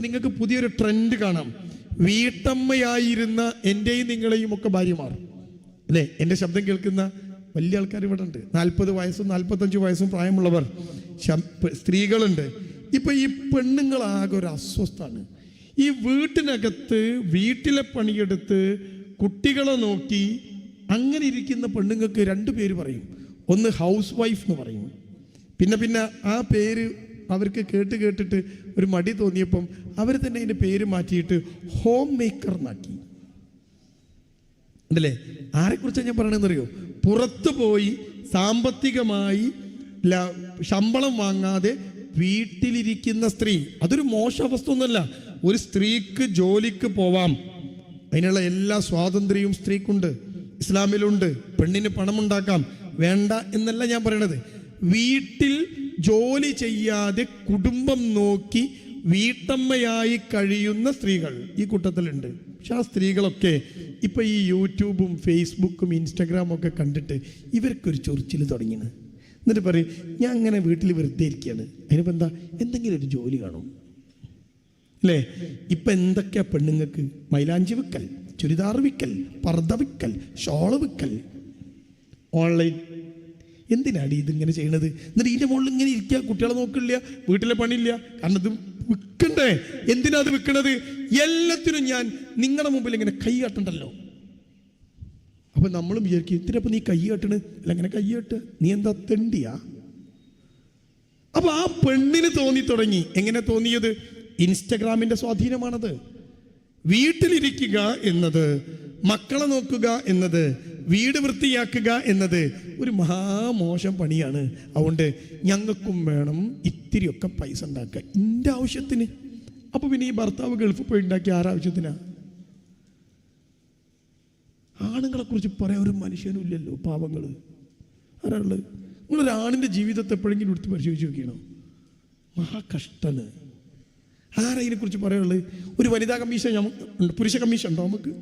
നിങ്ങൾക്ക് പുതിയൊരു ട്രെൻഡ് കാണാം. വീട്ടമ്മയായിരുന്ന എൻ്റെയും നിങ്ങളെയും ഒക്കെ ഭാര്യമാർ അല്ലേ? എൻ്റെ ശബ്ദം കേൾക്കുന്ന വലിയ ആൾക്കാർ ഇവിടെ ഉണ്ട്. 40 വയസ്സും 45 വയസ്സും പ്രായമുള്ളവർ സ്ത്രീകളുണ്ട്. ഇപ്പൊ ഈ പെണ്ണുങ്ങളാകെ ഒരു അസ്വസ്ഥാണ്. ഈ വീട്ടിനകത്ത് വീട്ടിലെ പണിയെടുത്ത് കുട്ടികളെ നോക്കി അങ്ങനെ ഇരിക്കുന്ന പെണ്ണുങ്ങൾക്ക് 2 പേര് പറയും. ഒന്ന് ഹൗസ് വൈഫ് എന്ന് പറയും. പിന്നെ ആ പേര് അവർക്ക് കേട്ടിട്ട് ഒരു മടി തോന്നിയപ്പം അവർ തന്നെ അതിൻ്റെ പേര് മാറ്റിയിട്ട് ഹോം മേക്കർ എന്നാക്കി. ഉണ്ടല്ലേ? ആരെക്കുറിച്ചാണ് ഞാൻ പറയണമെന്നറിയോ? പുറത്തു പോയി സാമ്പത്തികമായി ശമ്പളം വാങ്ങാതെ വീട്ടിലിരിക്കുന്ന സ്ത്രീ. അതൊരു മോശം അവസ്ഥ ഒന്നുമല്ല. ഒരു സ്ത്രീക്ക് ജോലിക്ക് പോവാം, അതിനുള്ള എല്ലാ സ്വാതന്ത്ര്യവും സ്ത്രീക്കുണ്ട്, ഇസ്ലാമിലുണ്ട്. പെണ്ണിന് പണമുണ്ടാക്കാം, വേണ്ട എന്നല്ല ഞാൻ പറയണത്. വീട്ടിൽ ജോലി ചെയ്യാതെ കുടുംബം നോക്കി വീട്ടമ്മയായി കഴിയുന്ന സ്ത്രീകൾ ഈ കൂട്ടത്തിലുണ്ട്. പക്ഷെ ആ സ്ത്രീകളൊക്കെ ഇപ്പൊ ഈ യൂട്യൂബും ഫേസ്ബുക്കും ഇൻസ്റ്റാഗ്രാമും ഒക്കെ കണ്ടിട്ട് ഇവർക്കൊരു ചൊറിച്ചിൽ തുടങ്ങിയാണ്. എന്നിട്ട് പറയും, ഞാൻ അങ്ങനെ വീട്ടിൽ വെറുതെ ഇരിക്കുകയാണ്, അതിനിപ്പോൾ എന്താ, എന്തെങ്കിലും ഒരു ജോലി കാണും അല്ലേ? ഇപ്പൊ എന്തൊക്കെയാ പെണ്ണുങ്ങൾക്ക്? മൈലാഞ്ചി വിക്കൽ, ചുരിദാർ വിക്കൽ, പർദ്ദ വിക്കൽ, ഷോള് വിക്കൽ, ഓൺലൈൻ. എന്തിനാണ് ഇതിങ്ങനെ ചെയ്യണത്? എന്നിട്ട് ഇതിൻ്റെ മുകളിൽ ഇങ്ങനെ ഇരിക്കുക, കുട്ടികളെ നോക്കില്ല, വീട്ടിലെ പണിയില്ല. കാരണം ഇത് വിൽക്കണ്ടേ? എന്തിനാ അത് വിൽക്കണത്? എല്ലാത്തിനും ഞാൻ നിങ്ങളുടെ മുമ്പിൽ ഇങ്ങനെ കൈ കാട്ടണ്ടല്ലോ. അപ്പൊ നമ്മളും വിചാരിക്കും, എന്തിനപ്പൊ നീ കൈ കാട്ടണ്? അല്ല, അങ്ങനെ കൈ കാട്ട്, നീ എന്താ തെണ്ടിയാ? അപ്പൊ ആ പെണ്ണിന് തോന്നി തുടങ്ങി. എങ്ങനെ തോന്നിയത്? ഇൻസ്റ്റഗ്രാമിന്റെ സ്വാധീനമാണത്. വീട്ടിലിരിക്കുക എന്നത്, മക്കളെ നോക്കുക എന്നത്, വീട് വൃത്തിയാക്കുക എന്നത് ഒരു മഹാമോശം പണിയാണ്. അതുകൊണ്ട് ഞങ്ങൾക്കും വേണം ഇത്തിരിയൊക്കെ പൈസ ഉണ്ടാക്കുക എൻ്റെ ആവശ്യത്തിന്. അപ്പൊ പിന്നെ ഈ ഭർത്താവ് ഗൾഫിൽ പോയി ഉണ്ടാക്കിയ ആരാവശ്യത്തിനാ? ആണുങ്ങളെ കുറിച്ച് പറയാൻ ഒരു മനുഷ്യനും ഇല്ലല്ലോ. പാവങ്ങൾ ആരാളുള്ളത്? നിങ്ങളൊരാണിൻ്റെ ജീവിതത്തെ എപ്പോഴെങ്കിലും എടുത്ത് പരിശോധിച്ച് നോക്കിയണോ? മഹാകഷ്ടാണ്. ആരാ ഇതിനെക്കുറിച്ച് പറയാനുള്ളത്? ഒരു വനിതാ കമ്മീഷൻ, പുരുഷ കമ്മീഷൻ ഉണ്ടോ നമുക്ക്?